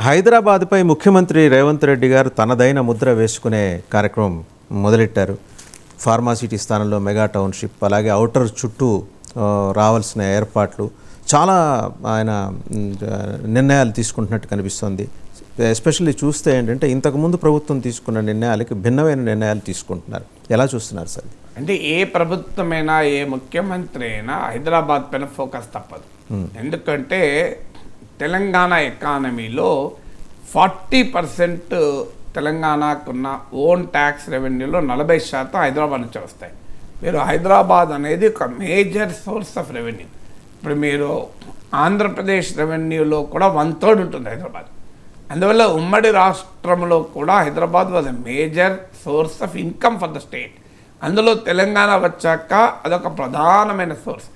హైదరాబాద్పై ముఖ్యమంత్రి రేవంత్ రెడ్డి గారు తనదైన ముద్ర వేసుకునే కార్యక్రమం మొదలెట్టారు. ఫార్మాసిటీ స్థానంలో మెగా టౌన్షిప్, అలాగే ఔటర్ చుట్టూ రావాల్సిన ఏర్పాట్లు, చాలా ఆయన నిర్ణయాలు తీసుకుంటున్నట్టు కనిపిస్తుంది. ఎస్పెషల్లీ చూస్తే ఏంటంటే ఇంతకుముందు ప్రభుత్వం తీసుకున్న నిర్ణయాలకి భిన్నమైన నిర్ణయాలు తీసుకుంటున్నారు. ఎలా చూస్తున్నారు సార్? అంటే ఏ ప్రభుత్వమైనా ఏ ముఖ్యమంత్రి అయినా హైదరాబాద్ పైన ఫోకస్ తప్పదు. ఎందుకంటే తెలంగాణ ఎకానమీలో 40% తెలంగాణకున్న ఓన్ ట్యాక్స్ రెవెన్యూలో 40% హైదరాబాద్ నుంచి వస్తాయి. మీరు హైదరాబాద్ అనేది ఒక మేజర్ సోర్స్ ఆఫ్ రెవెన్యూ. ఇప్పుడు మీరు ఆంధ్రప్రదేశ్ రెవెన్యూలో కూడా 1/3 ఉంటుంది హైదరాబాద్. అందువల్ల ఉమ్మడి రాష్ట్రంలో కూడా Hyderabad was a major source of income for the state. అందులో తెలంగాణ వచ్చాక అదొక ప్రధానమైన సోర్స్.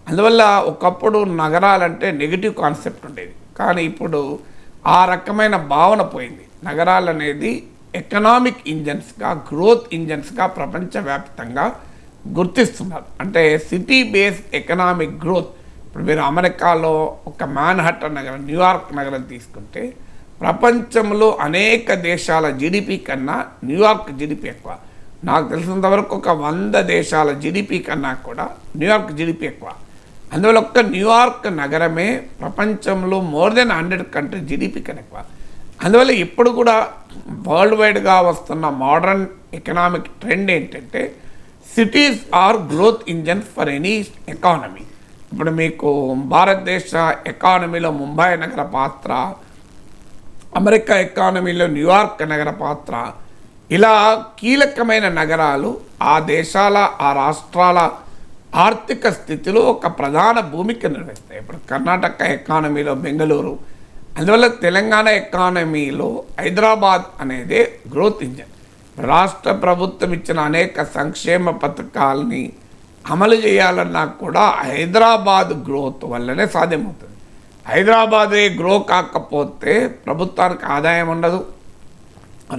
అందువల్ల ఒకప్పుడు నగరాలంటే నెగిటివ్ కాన్సెప్ట్ ఉండేది, కానీ ఇప్పుడు ఆ రకమైన భావన పోయింది. నగరాలు అనేది ఎకనామిక్ ఇంజన్స్గా, గ్రోత్ ఇంజన్స్గా ప్రపంచవ్యాప్తంగా గుర్తిస్తున్నారు. అంటే సిటీ బేస్డ్ ఎకనామిక్ గ్రోత్. ఇప్పుడు మీరు అమెరికాలో ఒక మాన్హట్టన్ నగరం, న్యూయార్క్ నగరం తీసుకుంటే ప్రపంచంలో అనేక దేశాల జీడిపి కన్నా న్యూయార్క్ జీడిపి ఎక్కువ. నాకు తెలిసినంతవరకు ఒక 100 దేశాల జీడిపి కన్నా కూడా న్యూయార్క్ జీడిపి ఎక్కువ. అందువల్ల ఒక్క న్యూయార్క్ నగరమే ప్రపంచంలో మోర్ దెన్ 100 కంట్రీ జీడిపి కన్నా ఎక్కువ. అందువల్ల ఇప్పుడు కూడా వరల్డ్ వైడ్గా వస్తున్న మోడర్న్ ఎకనామిక్ ట్రెండ్ ఏంటంటే cities are growth engines for any economy. ఇప్పుడు మీకు భారతదేశ ఎకానమీలో ముంబై నగర పాత్ర, అమెరికా ఎకానమీలో న్యూయార్క్ నగర పాత్ర, ఇలా కీలకమైన నగరాలు ఆ దేశాల, ఆ రాష్ట్రాల ఆర్థిక స్థితిలో ఒక ప్రధాన భూమిక నిర్వహిస్తాయి. ఇప్పుడు కర్ణాటక ఎకానమీలో బెంగళూరు, అందువల్ల తెలంగాణ ఎకానమీలో హైదరాబాద్ అనేది గ్రోత్ ఇంజన్. రాష్ట్ర ప్రభుత్వం ఇచ్చిన అనేక సంక్షేమ పథకాలని అమలు చేయాలన్నా కూడా హైదరాబాద్ గ్రోత్ వల్లనే సాధ్యమవుతుంది. హైదరాబాదే గ్రో కాకపోతే ప్రభుత్వానికి ఆదాయం ఉండదు,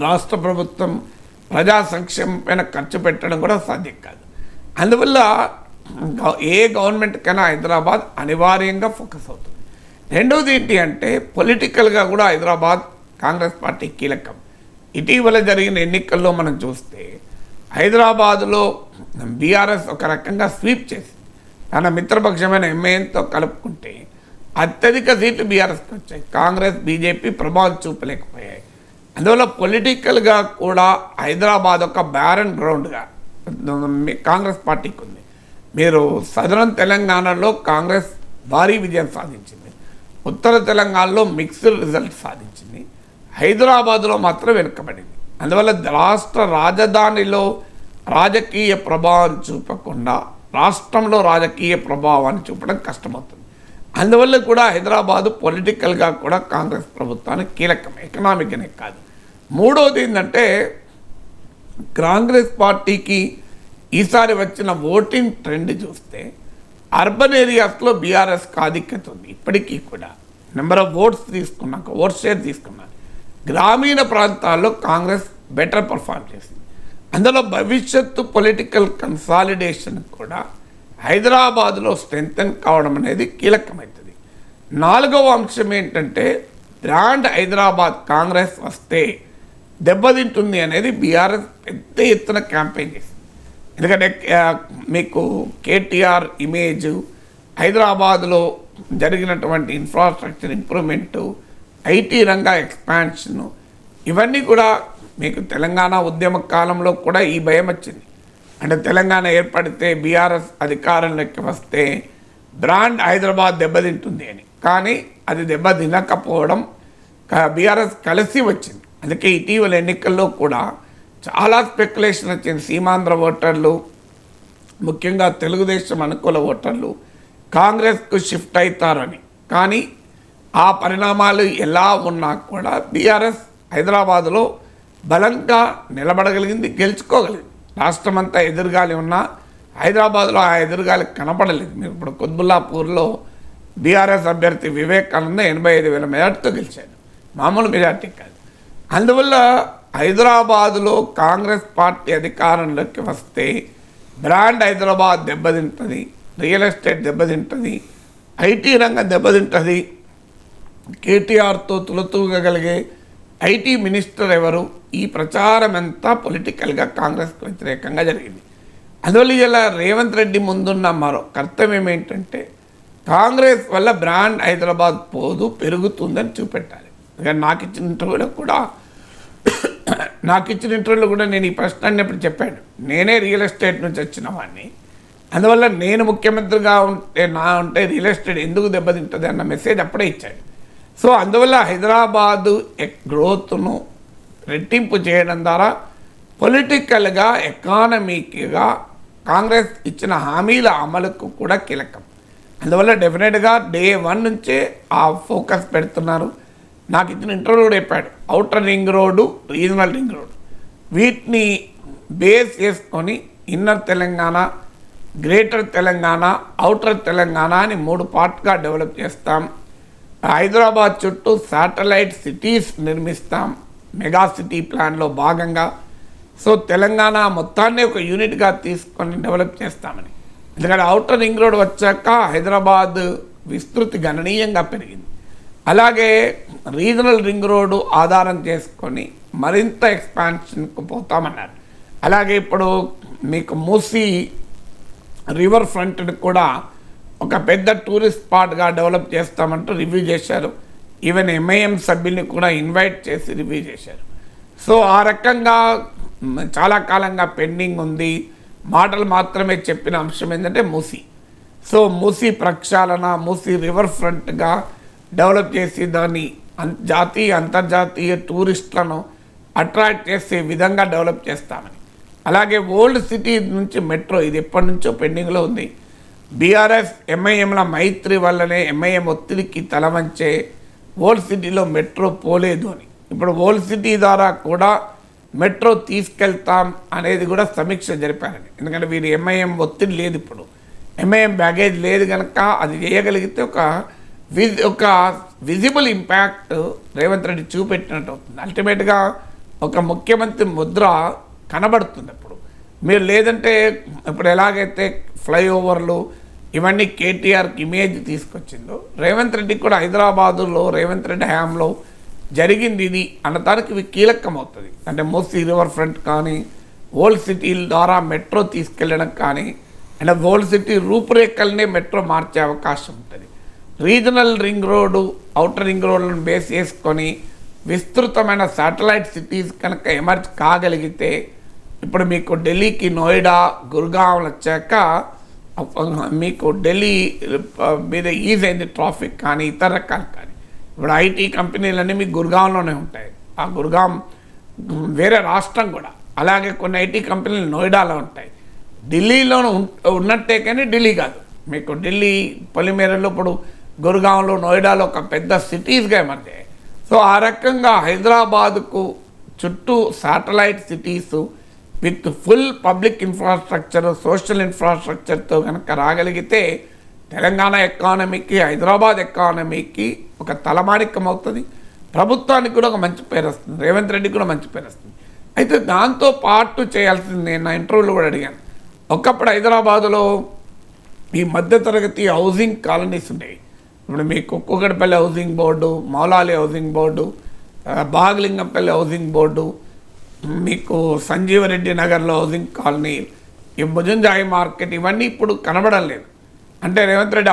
రాష్ట్ర ప్రభుత్వం ప్రజా సంక్షేమం పైన ఖర్చు పెట్టడం కూడా సాధ్యం కాదు. అందువల్ల ఏ గవర్నమెంట్కైనా హైదరాబాద్ అనివార్యంగా ఫోకస్ అవుతుంది. రెండవది ఏంటి అంటే పొలిటికల్గా కూడా హైదరాబాద్ కాంగ్రెస్ పార్టీ కీలకం. ఇటీవల జరిగిన ఎన్నికల్లో మనం చూస్తే హైదరాబాదులో బీఆర్ఎస్ ఒక రకంగా స్వీప్ చేసి తన మిత్రపక్షమైన ఎంఐఎంతో కలుపుకుంటే అత్యధిక సీట్లు బీఆర్ఎస్కి వచ్చాయి. కాంగ్రెస్, బీజేపీ ప్రభావం చూపలేకపోయాయి. అందువల్ల పొలిటికల్గా కూడా హైదరాబాద్ ఒక బ్యారన్ గ్రౌండ్గా కాంగ్రెస్ పార్టీకి ఉంది. మీరు సదరన్ తెలంగాణలో కాంగ్రెస్ భారీ విజయం సాధించింది, ఉత్తర తెలంగాణలో మిక్స్డ్ రిజల్ట్ సాధించింది, హైదరాబాద్లో మాత్రం వెనుకబడింది. అందువల్ల రాష్ట్ర రాజధానిలో రాజకీయ ప్రభావం చూపకుండా రాష్ట్రంలో రాజకీయ ప్రభావాన్ని చూపడం కష్టమవుతుంది. అందువల్ల కూడా హైదరాబాదు పొలిటికల్గా కూడా కాంగ్రెస్ ప్రభుత్వానికి కీలకం, ఎకనామిక్గానే కాదు. మూడవది ఏంటంటే కాంగ్రెస్ పార్టీకి ఈసారి వచ్చిన ఓటింగ్ ట్రెండ్ చూస్తే అర్బన్ ఏరియాస్లో బీఆర్ఎస్కి ఆధిక్యత ఉంది. ఇప్పటికీ కూడా నెంబర్ ఆఫ్ ఓట్స్ తీసుకున్నాక, ఓట్ షేర్ తీసుకున్నాక గ్రామీణ ప్రాంతాల్లో కాంగ్రెస్ బెటర్ పర్ఫార్మ్ చేసింది. అందులో భవిష్యత్తు పొలిటికల్ కన్సాలిడేషన్ కూడా హైదరాబాద్లో స్ట్రెంగ్తన్ కావడం అనేది కీలకమవుతుంది. నాలుగవ అంశం ఏంటంటే బ్రాండ్ హైదరాబాద్ కాంగ్రెస్ వస్తే దెబ్బతింటుంది అనేది బీఆర్ఎస్ పెద్ద ఎత్తున క్యాంపెయిన్ చేసింది. ఎందుకంటే మీకు కేటీఆర్ ఇమేజ్, హైదరాబాద్లో జరిగినటువంటి ఇన్ఫ్రాస్ట్రక్చర్ ఇంప్రూవ్మెంటు, ఐటీ రంగ ఎక్స్పాన్షను, ఇవన్నీ కూడా మీకు తెలంగాణ ఉద్యమ కాలంలో కూడా ఈ భయం వచ్చింది. అంటే తెలంగాణ ఏర్పడితే బీఆర్ఎస్ అధికారంలోకి వస్తే బ్రాండ్ హైదరాబాద్ దెబ్బతింటుంది అని. కానీ అది దెబ్బతినకపోవడం బీఆర్ఎస్ కలిసి వచ్చింది. అందుకే ఇటీవల ఎన్నికల్లో కూడా చాలా స్పెక్యులేషన్ వచ్చింది. సీమాంధ్ర ఓటర్లు, ముఖ్యంగా తెలుగుదేశం అనుకూల ఓటర్లు కాంగ్రెస్కు షిఫ్ట్ అవుతారని. కానీ ఆ పరిణామాలు ఎలా ఉన్నా కూడా బీఆర్ఎస్ హైదరాబాద్లో బలంగా నిలబడగలిగింది, గెలుచుకోగలిగింది. రాష్ట్రమంతా ఎదురుగాలి ఉన్నా హైదరాబాద్లో ఆ ఎదురుగాలి కనపడలేదు. మీరు ఇప్పుడు కుత్బుల్లాపూర్లో బీఆర్ఎస్ అభ్యర్థి వివేకానంద 85,000 మెజార్టీతో గెలిచాడు, మామూలు మెజార్టీ కాదు. అందువల్ల హైదరాబాదులో కాంగ్రెస్ పార్టీ అధికారంలోకి వస్తే బ్రాండ్ హైదరాబాద్ దెబ్బతింటుంది, రియల్ ఎస్టేట్ దెబ్బతింటుంది, ఐటీ రంగం దెబ్బతింటుంది, కేటీఆర్తో తులతూగగలిగే ఐటీ మినిస్టర్ ఎవరు, ఈ ప్రచారం అంతా పొలిటికల్గా కాంగ్రెస్కు వ్యతిరేకంగా జరిగింది. అందువల్ల ఇలా రేవంత్ రెడ్డి ముందున్న మరో కర్తవ్యం ఏంటంటే కాంగ్రెస్ వల్ల బ్రాండ్ హైదరాబాద్ పోదు, పెరుగుతుందని చూపెట్టాలి. నాకు ఇచ్చిన ఇంటర్వ్యూలో కూడా నేను ఈ ప్రశ్న అన్నప్పుడు చెప్పాను, నేనే రియల్ ఎస్టేట్ నుంచి వచ్చిన వాడిని, అందువల్ల నేను ముఖ్యమంత్రిగా ఉంటే రియల్ ఎస్టేట్ ఎందుకు దెబ్బతింటుంది అన్న మెసేజ్ అప్పుడే ఇచ్చాడు. సో అందువల్ల హైదరాబాదు గ్రోత్ను రెట్టింపు చేయడం ద్వారా పొలిటికల్గా, ఎకానమీగా కాంగ్రెస్ ఇచ్చిన హామీల అమలుకు కూడా కీలకం. అందువల్ల డెఫినెట్గా డే 1 నుంచే ఆ ఫోకస్ పెడుతున్నారు. నాకు ఇచ్చిన ఇంటర్వ్యూ కూడా చెప్పాడు, outer ring road, regional ring road, వీటిని బేస్ చేసుకొని inner Telangana, greater Telangana, outer Telangana అని 3 పార్ట్గా డెవలప్ చేస్తాం. హైదరాబాద్ చుట్టూ శాటిలైట్ సిటీస్ నిర్మిస్తాం మెగా సిటీ ప్లాన్లో భాగంగా. సో తెలంగాణ మొత్తాన్ని ఒక యూనిట్గా తీసుకొని డెవలప్ చేస్తామని. ఎందుకంటే ఔటర్ రింగ్ రోడ్ వచ్చాక హైదరాబాద్ విస్తృతి గణనీయంగా పెరిగింది. అలాగే రీజనల్ రింగ్ రోడ్డు ఆధారం చేసుకొని మరింత ఎక్స్పాన్షన్కు పోతామన్నారు. అలాగే ఇప్పుడు మీకు మూసీ రివర్ ఫ్రంట్ని కూడా ఒక పెద్ద టూరిస్ట్ స్పాట్గా డెవలప్ చేస్తామంటూ రివ్యూ చేశారు. ఈవెన్ ఎంఐఎం సభ్యుల్ని కూడా ఇన్వైట్ చేసి రివ్యూ చేశారు. సో ఆ రకంగా చాలా కాలంగా పెండింగ్ ఉంది, మాటలు మాత్రమే చెప్పిన అంశం ఏంటంటే మూసీ. సో మూసీ ప్రక్షాళన, మూసీ రివర్ ఫ్రంట్గా డెవలప్ చేసి దాన్ని జాతీయ అంతర్జాతీయ టూరిస్టులను అట్రాక్ట్ చేసే విధంగా డెవలప్ చేస్తామని. అలాగే ఓల్డ్ సిటీ నుంచి మెట్రో, ఇది ఎప్పటి నుంచో పెండింగ్లో ఉంది. బీఆర్ఎస్ ఎంఐఎంల మైత్రి వల్లనే ఎంఐఎం ఒత్తిడికి తలవంచే ఓల్డ్ సిటీలో మెట్రో పోలేదు అని, ఇప్పుడు ఓల్డ్ సిటీ ద్వారా కూడా మెట్రో తీసుకెళ్తాం అనేది కూడా సమీక్ష జరిపారని. ఎందుకంటే వీరు ఎంఐఎం ఒత్తిడి లేదు, ఇప్పుడు ఎంఐఎం బ్యాగేజ్ లేదు కనుక అది చేయగలిగితే ఒక విజిబుల్ ఇంపాక్ట్ రేవంత్ రెడ్డి చూపెట్టినట్టు అవుతుంది. అల్టిమేట్గా ఒక ముఖ్యమంత్రి ముద్ర కనబడుతుంది. అప్పుడు మీరు లేదంటే ఇప్పుడు ఎలాగైతే ఫ్లైఓవర్లు ఇవన్నీ కేటీఆర్కి ఇమేజ్ తీసుకొచ్చిందో, రేవంత్ రెడ్డికి కూడా హైదరాబాదులో రేవంత్ రెడ్డి హయాంలో జరిగింది ఇది అన్నదానికి ఇవి కీలకం అవుతుంది. అంటే మూసీ రివర్ ఫ్రంట్ కానీ, ఓల్డ్ సిటీల ద్వారా మెట్రో తీసుకెళ్ళడం కానీ, అంటే ఓల్డ్ సిటీ రూపురేఖలనే మెట్రో మార్చే అవకాశం ఉంటుంది. Regional ring road, outer ring రోడ్లను బేస్ చేసుకొని విస్తృతమైన శాటిలైట్ సిటీస్ కనుక ఎమర్జ్ కాగలిగితే, ఇప్పుడు మీకు ఢిల్లీకి నోయిడా, గుర్గావ్లు వచ్చాక మీకు ఢిల్లీ మీద ఈజ్ అయింది ట్రాఫిక్ కానీ, ఇతర రకాలు కానీ. ఇప్పుడు ఐటీ కంపెనీలన్నీ మీకు గుర్గావ్లోనే ఉంటాయి, ఆ గుర్గావ్ వేరే రాష్ట్రం కూడా. అలాగే కొన్ని ఐటీ కంపెనీలు నోయిడాలో ఉంటాయి, ఢిల్లీలో ఉన్నట్టే కానీ ఢిల్లీ కాదు. మీకు ఢిల్లీ పొలిమేరలో ఇప్పుడు గుర్గావ్లో, నోయిడాలో ఒక పెద్ద సిటీస్గా ఎమర్జాయి. సో ఆ రకంగా హైదరాబాదుకు చుట్టూ satellite cities with full public infrastructure, social ఇన్ఫ్రాస్ట్రక్చర్తో కనుక రాగలిగితే తెలంగాణ ఎకానమీకి, హైదరాబాద్ ఎకానమీకి ఒక తలమానికం అవుతుంది. ప్రభుత్వానికి కూడా ఒక మంచి పేరు వస్తుంది, రేవంత్ రెడ్డికి కూడా మంచి పేరు వస్తుంది. అయితే దాంతో పాటు చేయాల్సింది, నేను నా ఇంటర్వ్యూలో కూడా అడిగాను, ఒకప్పుడు హైదరాబాదులో ఈ మధ్యతరగతి హౌసింగ్ కాలనీస్ ఉండేవి. ఇప్పుడు మీకు Kukatpally housing board, Moula Ali housing board, Bagh Lingampally housing board, మీకు సంజీవరెడ్డి నగర్లో హౌసింగ్ కాలనీ, ఈ భుజంజాయి మార్కెట్, ఇవన్నీ ఇప్పుడు కనబడం లేదు. అంటే రేవంత్ రెడ్డి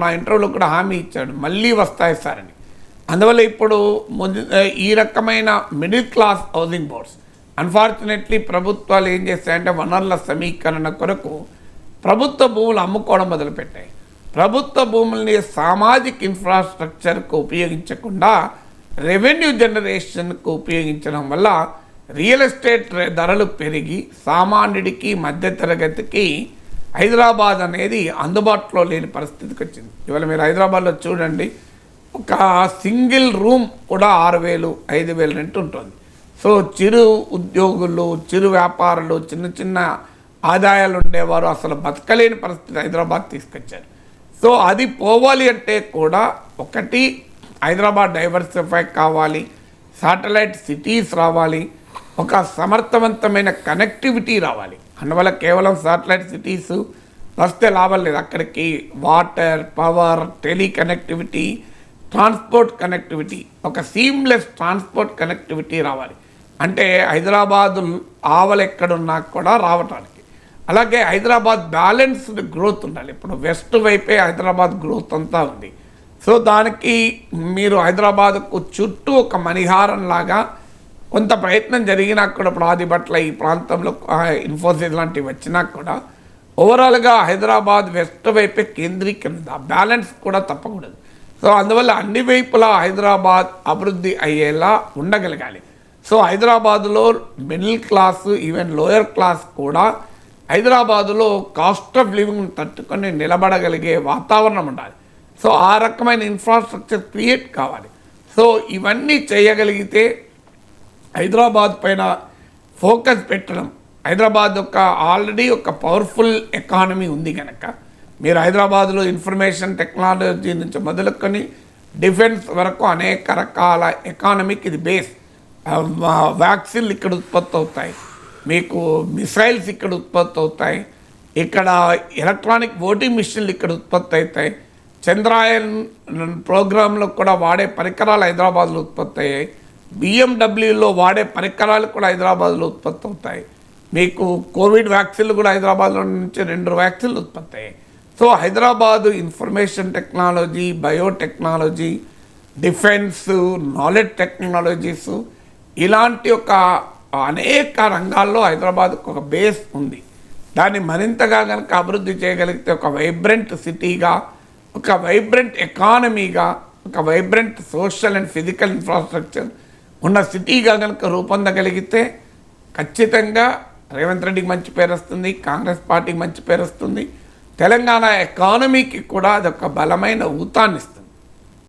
నా ఇంటర్వ్యూలో కూడా హామీ ఇచ్చాడు, మళ్ళీ వస్తాయి సార్ అని. అందువల్ల ఇప్పుడు ఈ రకమైన middle class housing boards, unfortunately ప్రభుత్వాలు ఏం చేస్తాయంటే వనరుల సమీకరణ కొరకు ప్రభుత్వ భూములు అమ్ముకోవడం మొదలుపెట్టాయి. ప్రభుత్వ భూముల్ని సామాజిక ఇన్ఫ్రాస్ట్రక్చర్కు ఉపయోగించకుండా రెవెన్యూ జనరేషన్కు ఉపయోగించడం వల్ల రియల్ ఎస్టేట్ ధరలు పెరిగి సామాన్యుడికి, మధ్యతరగతికి హైదరాబాద్ అనేది అందుబాటులో లేని పరిస్థితికి వచ్చింది. ఇవాళ మీరు హైదరాబాద్లో చూడండి, ఒక సింగిల్ రూమ్ కూడా 6,000, 5,000 రెంట్ ఉంటుంది. సో చిరు ఉద్యోగులు, చిరు వ్యాపారులు, చిన్న చిన్న ఆదాయాలు ఉండేవారు అసలు బతకలేని పరిస్థితి హైదరాబాద్ తీసుకొచ్చారు. సో అది పోవాలి అంటే కూడా ఒకటి హైదరాబాద్ డైవర్సిఫై కావాలి, శాటిలైట్ సిటీస్ రావాలి, ఒక సమర్థవంతమైన కనెక్టివిటీ రావాలి. అందువల్ల కేవలం శాటిలైట్ సిటీస్ వస్తే లాభం లేదు, అక్కడికి వాటర్, పవర్, టెలికనెక్టివిటీ, ట్రాన్స్పోర్ట్ కనెక్టివిటీ, ఒక సీమ్లెస్ ట్రాన్స్పోర్ట్ కనెక్టివిటీ రావాలి. అంటే హైదరాబాద్ ఆవలు ఎక్కడున్నా కూడా రావటానికి. అలాగే హైదరాబాద్ బ్యాలెన్స్డ్ గ్రోత్ ఉండాలి. ఇప్పుడు వెస్ట్ వైపే హైదరాబాద్ గ్రోత్ అంతా ఉంది. సో దానికి మీరు హైదరాబాద్కు చుట్టూ ఒక మణిహారం లాగా కొంత ప్రయత్నం జరిగినా కూడా, ఇప్పుడు ఆదిబట్ల ఈ ప్రాంతంలో ఇన్ఫోసిస్ లాంటివి వచ్చినా కూడా ఓవరాల్గా హైదరాబాద్ వెస్ట్ వైపే కేంద్రీకరణ, బ్యాలెన్స్ కూడా తప్పకూడదు. సో అందువల్ల అన్ని వైపులా హైదరాబాద్ అభివృద్ధి అయ్యేలా ఉండగలగాలి. సో హైదరాబాదులో middle class, even lower class కూడా హైదరాబాదులో కాస్ట్ ఆఫ్ లివింగ్ తట్టుకొని నిలబడగలిగే వాతావరణం ఉండాలి. సో ఆ రకమైన ఇన్ఫ్రాస్ట్రక్చర్ క్రియేట్ కావాలి. సో ఇవన్నీ చేయగలిగితే హైదరాబాద్ పైన ఫోకస్ పెట్టడం, హైదరాబాద్ ఆల్రెడీ ఒక పవర్ఫుల్ ఎకానమీ ఉంది కనుక మీరు హైదరాబాద్లో ఇన్ఫర్మేషన్ టెక్నాలజీ నుంచి మొదలుకొని డిఫెన్స్ వరకు అనేక రకాల ఎకానమీకి ఇది బేస్. వ్యాక్సిన్లు ఇక్కడ ఉత్పత్తి అవుతాయి, మీకు మిసైల్స్ ఇక్కడ ఉత్పత్తి అవుతాయి, ఇక్కడ ఎలక్ట్రానిక్ ఓటింగ్ మిషన్లు ఇక్కడ ఉత్పత్తి అవుతాయి, చంద్రయాన్ ప్రోగ్రాంలో కూడా వాడే పరికరాలు హైదరాబాద్లో ఉత్పత్తి అయ్యాయి, బిఎండబ్ల్యూలో వాడే పరికరాలు కూడా హైదరాబాద్లో ఉత్పత్తి అవుతాయి, మీకు కోవిడ్ వ్యాక్సిన్లు కూడా హైదరాబాద్లో నుంచి 2 వ్యాక్సిన్లు ఉత్పత్తి అయ్యాయి. So Hyderabad information technology, biotechnology, defence, knowledge technologies ఇలాంటి అనేక రంగాల్లో హైదరాబాద్కు ఒక బేస్ ఉంది. దాన్ని మరింతగా కనుక అభివృద్ధి చేయగలిగితే ఒక వైబ్రెంట్ సిటీగా, ఒక వైబ్రెంట్ ఎకానమీగా, ఒక vibrant social and physical infrastructure ఉన్న సిటీగా కనుక రూపొందగలిగితే ఖచ్చితంగా రేవంత్ రెడ్డికి మంచి పేరు వస్తుంది, కాంగ్రెస్ పార్టీకి మంచి పేరు వస్తుంది, తెలంగాణ ఎకానమీకి కూడా అదొక బలమైన ఊతాన్ని ఇస్తుంది.